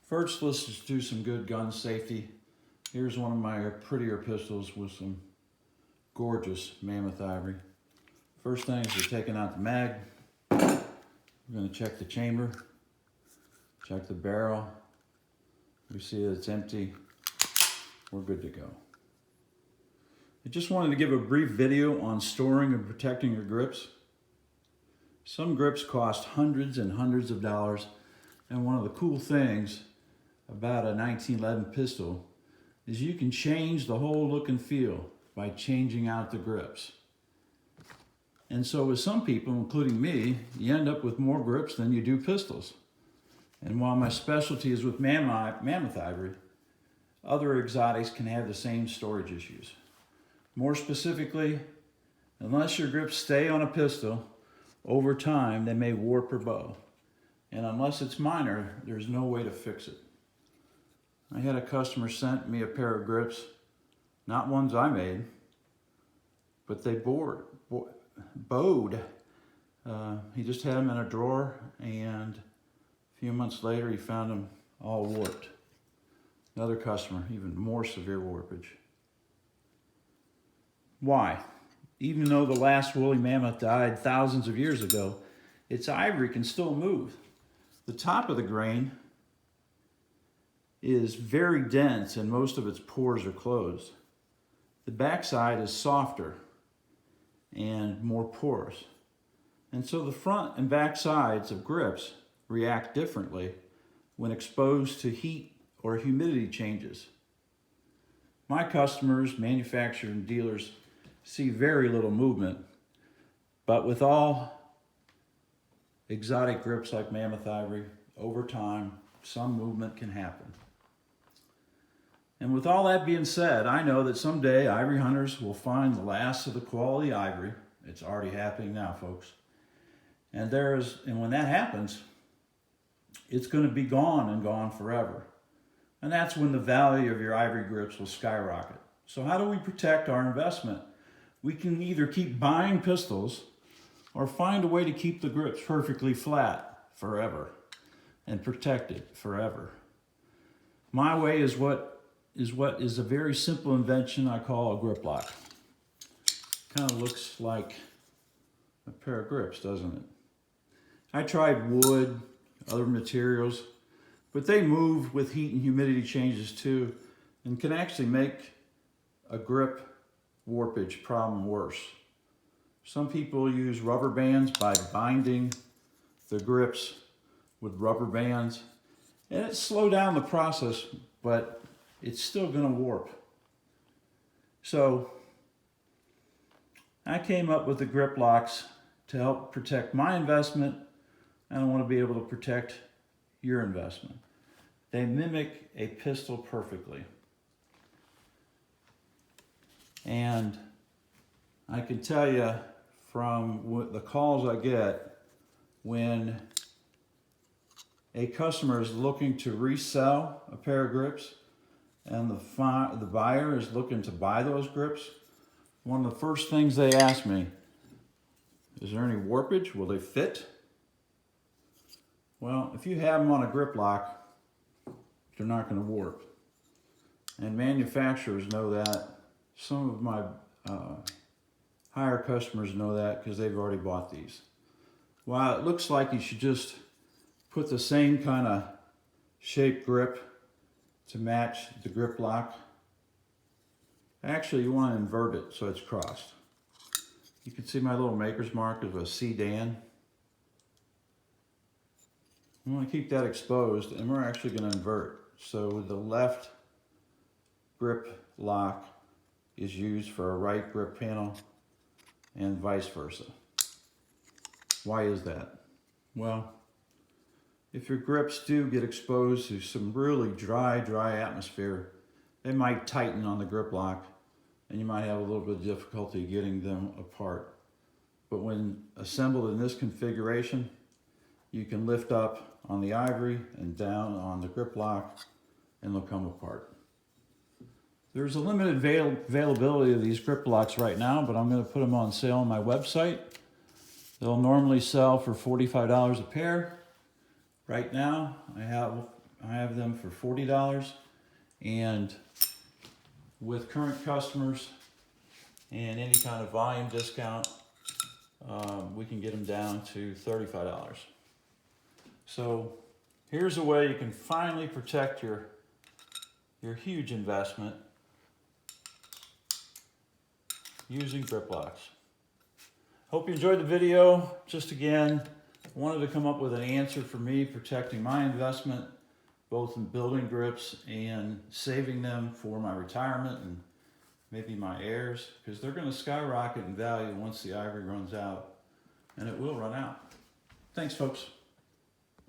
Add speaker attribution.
Speaker 1: First, let's just do some good gun safety. Here's one of my prettier pistols with some gorgeous Mammoth Ivory. First thing is we're taking out the mag. We're going to check the chamber, check the barrel. We see that it's empty. We're good to go. I just wanted to give a brief video on storing and protecting your grips. Some grips cost hundreds and hundreds of dollars, and one of the cool things about a 1911 pistol is you can change the whole look and feel by changing out the grips. And so with some people, including me, you end up with more grips than you do pistols. And while my specialty is with Mammoth Ivory, other exotics can have the same storage issues. More specifically, unless your grips stay on a pistol, over time they may warp or bow. And unless it's minor, there's no way to fix it. I had a customer sent me a pair of grips, not ones I made, but they bowed. He just had them in a drawer, and a few months later he found them all warped. Another customer, even more severe warpage. Why? Even though the last woolly mammoth died thousands of years ago, its ivory can still move. The top of the grain is very dense and most of its pores are closed. The backside is softer and more porous. And so the front and back sides of grips react differently when exposed to heat or humidity changes. My customers, manufacturers, and dealers see very little movement, but with all exotic grips like Mammoth Ivory, over time, some movement can happen. And with all that being said, I know that someday ivory hunters will find the last of the quality ivory. It's already happening now, folks. And when that happens, it's going to be gone and gone forever. And that's when the value of your ivory grips will skyrocket. So how do we protect our investment? We can either keep buying pistols or find a way to keep the grips perfectly flat forever and protected forever. My way is what is a very simple invention I call a grip lock. Kind of looks like a pair of grips, doesn't it? I tried wood, other materials, but they move with heat and humidity changes too, and can actually make a grip warpage problem worse. Some people use rubber bands by binding the grips with rubber bands, and it slows down the process, but it's still going to warp. So I came up with the grip locks to help protect my investment, and I want to be able to protect your investment. They mimic a pistol perfectly. And I can tell you from the calls I get, when a customer is looking to resell a pair of grips and the buyer is looking to buy those grips, one of the first things they ask me, is there any warpage? Will they fit? Well, if you have them on a grip lock, they're not going to warp. And manufacturers know that. Some of my higher customers know that because they've already bought these. While it looks like you should just put the same kind of shaped grip to match the grip lock, actually you want to invert it so it's crossed. You can see my little maker's mark of a C-Dan. I want to keep that exposed, and we're actually going to invert. So the left grip lock is used for a right grip panel and vice versa. Why is that? Well, if your grips do get exposed to some really dry atmosphere, they might tighten on the grip lock and you might have a little bit of difficulty getting them apart. But when assembled in this configuration, you can lift up on the ivory and down on the grip lock and they'll come apart. There's a limited availability of these grip locks right now, but I'm going to put them on sale on my website. They'll normally sell for $45 a pair. Right now, I have them for $40, and with current customers and any kind of volume discount, we can get them down to $35. So here's a way you can finally protect your huge investment using grip locks. Hope you enjoyed the video. Just again, wanted to come up with an answer for me protecting my investment, both in building grips and saving them for my retirement and maybe my heirs, because they're going to skyrocket in value once the ivory runs out, and it will run out. Thanks, folks.